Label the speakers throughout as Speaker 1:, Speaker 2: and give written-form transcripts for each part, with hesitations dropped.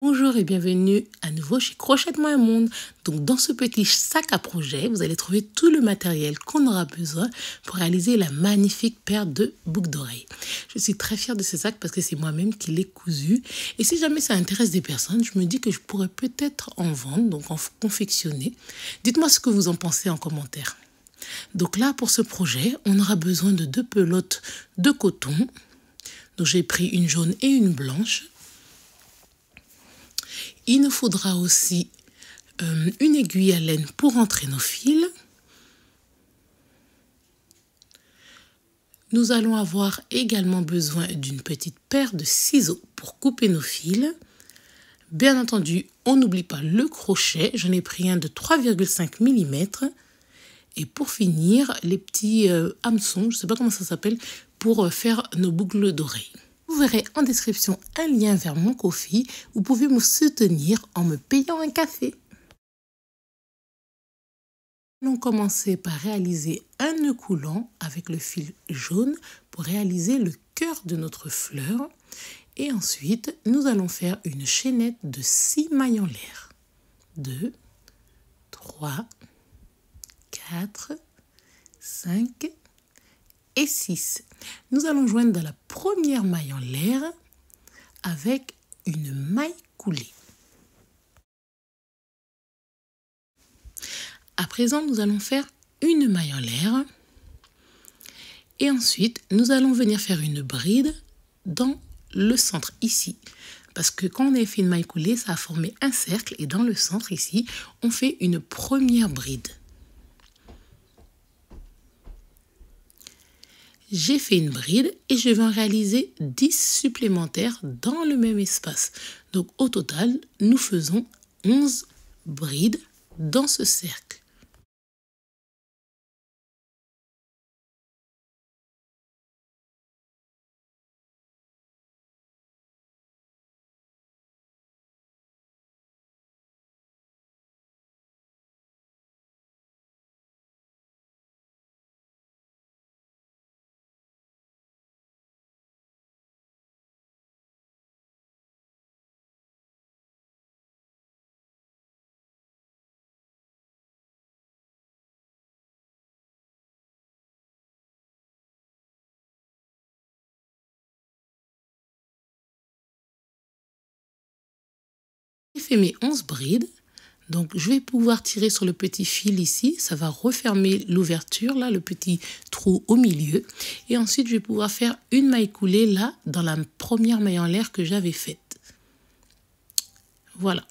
Speaker 1: Bonjour et bienvenue à nouveau chez Crochette-moi un monde. Donc dans ce petit sac à projet, vous allez trouver tout le matériel qu'on aura besoin pour réaliser la magnifique paire de boucles d'oreilles. Je suis très fière de ce sac parce que c'est moi-même qui l'ai cousu. Et si jamais ça intéresse des personnes, je me dis que je pourrais peut-être en vendre, donc en confectionner. Dites-moi ce que vous en pensez en commentaire. Donc là, pour ce projet, on aura besoin de 2 pelotes de coton. Donc j'ai pris une jaune et une blanche. Il nous faudra aussi une aiguille à laine pour entrer nos fils. Nous allons avoir également besoin d'une petite paire de ciseaux pour couper nos fils. Bien entendu, on n'oublie pas le crochet. J'en ai pris un de 3,5 mm. Et pour finir, les petits hameçons, je ne sais pas comment ça s'appelle, pour faire nos boucles d'oreilles. Vous verrez en description un lien vers mon Ko-fi. Vous pouvez me soutenir en me payant un café. Nous allons commencer par réaliser un nœud coulant avec le fil jaune pour réaliser le cœur de notre fleur. Et ensuite, nous allons faire une chaînette de 6 mailles en l'air. 2, 3, 4, 5 et 6. Nous allons joindre dans la première maille en l'air avec une maille coulée. À présent, nous allons faire une maille en l'air et ensuite, nous allons venir faire une bride dans le centre ici. Parce que quand on a fait une maille coulée, ça a formé un cercle et dans le centre ici, on fait une première bride. J'ai fait une bride et je vais en réaliser 10 supplémentaires dans le même espace. Donc au total, nous faisons 11 brides dans ce cercle. J'ai fait mes 11 brides. Donc, je vais pouvoir tirer sur le petit fil ici. Ça va refermer l'ouverture, là, le petit trou au milieu. Et ensuite, je vais pouvoir faire une maille coulée, là, dans la première maille en l'air que j'avais faite. Voilà.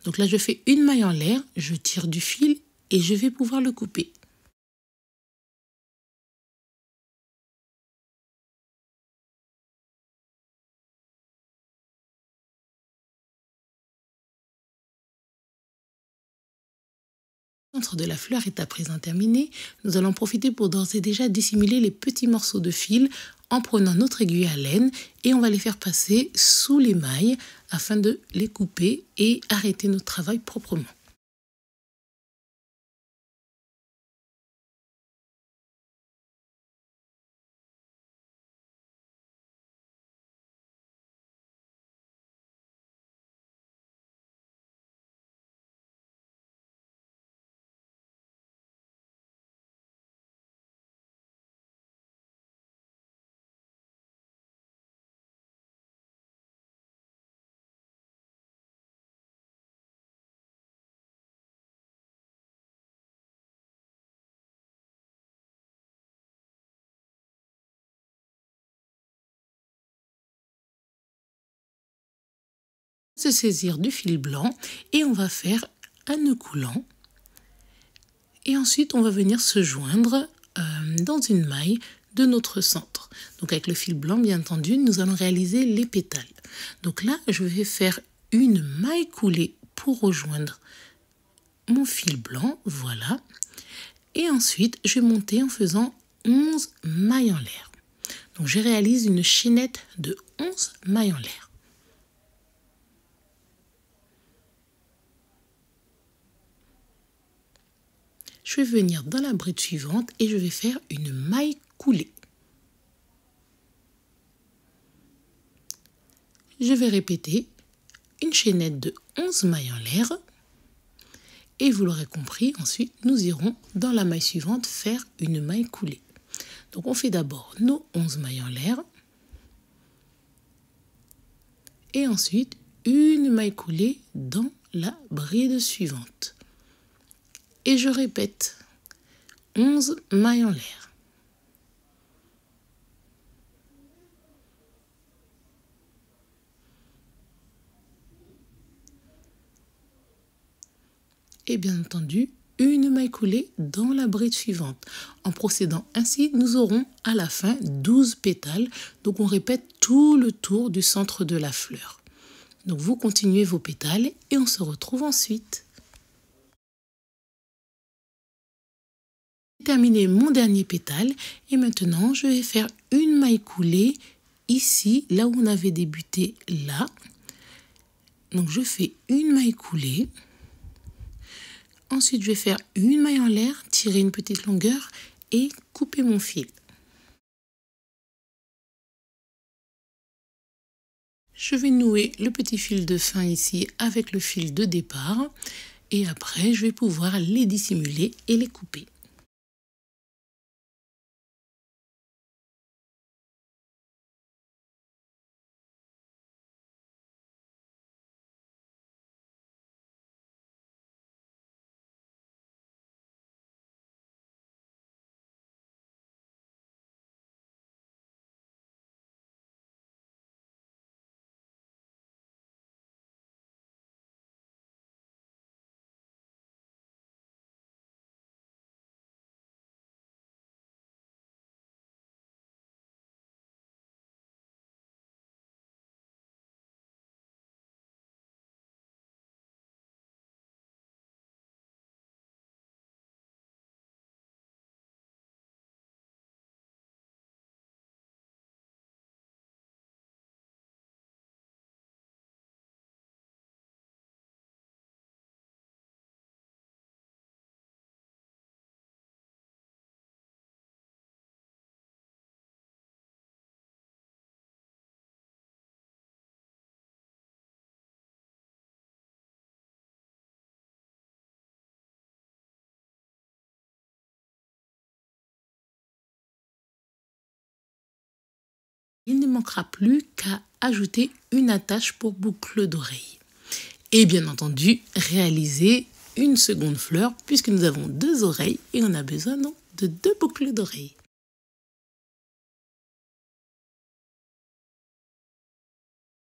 Speaker 1: Donc là, je fais une maille en l'air, je tire du fil et je vais pouvoir le couper. Le centre de la fleur est à présent terminé. Nous allons profiter pour d'ores et déjà dissimuler les petits morceaux de fil en prenant notre aiguille à laine et on va les faire passer sous les mailles afin de les couper et arrêter notre travail proprement. Se saisir du fil blanc et on va faire un nœud coulant et ensuite on va venir se joindre dans une maille de notre centre. Donc avec le fil blanc bien entendu nous allons réaliser les pétales. Donc là je vais faire une maille coulée pour rejoindre mon fil blanc, voilà, et ensuite je vais monter en faisant 11 mailles en l'air. Donc je réalise une chaînette de 11 mailles en l'air. Je vais venir dans la bride suivante et je vais faire une maille coulée. Je vais répéter une chaînette de 11 mailles en l'air. Et vous l'aurez compris, ensuite, nous irons dans la maille suivante faire une maille coulée. Donc, on fait d'abord nos 11 mailles en l'air. Et ensuite, une maille coulée dans la bride suivante. Et je répète, 11 mailles en l'air. Et bien entendu, une maille coulée dans la bride suivante. En procédant ainsi, nous aurons à la fin 12 pétales. Donc on répète tout le tour du centre de la fleur. Donc vous continuez vos pétales et on se retrouve ensuite. J'ai terminé mon dernier pétale et maintenant je vais faire une maille coulée ici, là où on avait débuté là. Donc je fais une maille coulée. Ensuite, je vais faire une maille en l'air, tirer une petite longueur et couper mon fil. Je vais nouer le petit fil de fin ici avec le fil de départ et après, je vais pouvoir les dissimuler et les couper. Il ne manquera plus qu'à ajouter une attache pour boucle d'oreille. Et bien entendu, réaliser une seconde fleur puisque nous avons 2 oreilles et on a besoin donc de 2 boucles d'oreilles.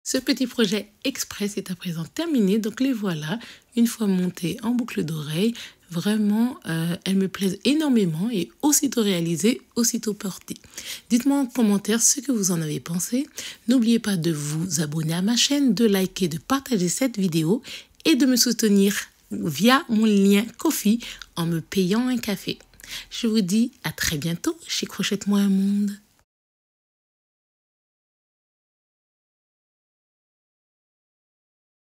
Speaker 1: Ce petit projet express est à présent terminé, donc les voilà, une fois montées en boucle d'oreille. Vraiment, elles me plaisent énormément et aussitôt réalisées, aussitôt portées. Dites-moi en commentaire ce que vous en avez pensé. N'oubliez pas de vous abonner à ma chaîne, de liker, de partager cette vidéo et de me soutenir via mon lien Ko-fi en me payant un café. Je vous dis à très bientôt chez Crochette-moi un monde.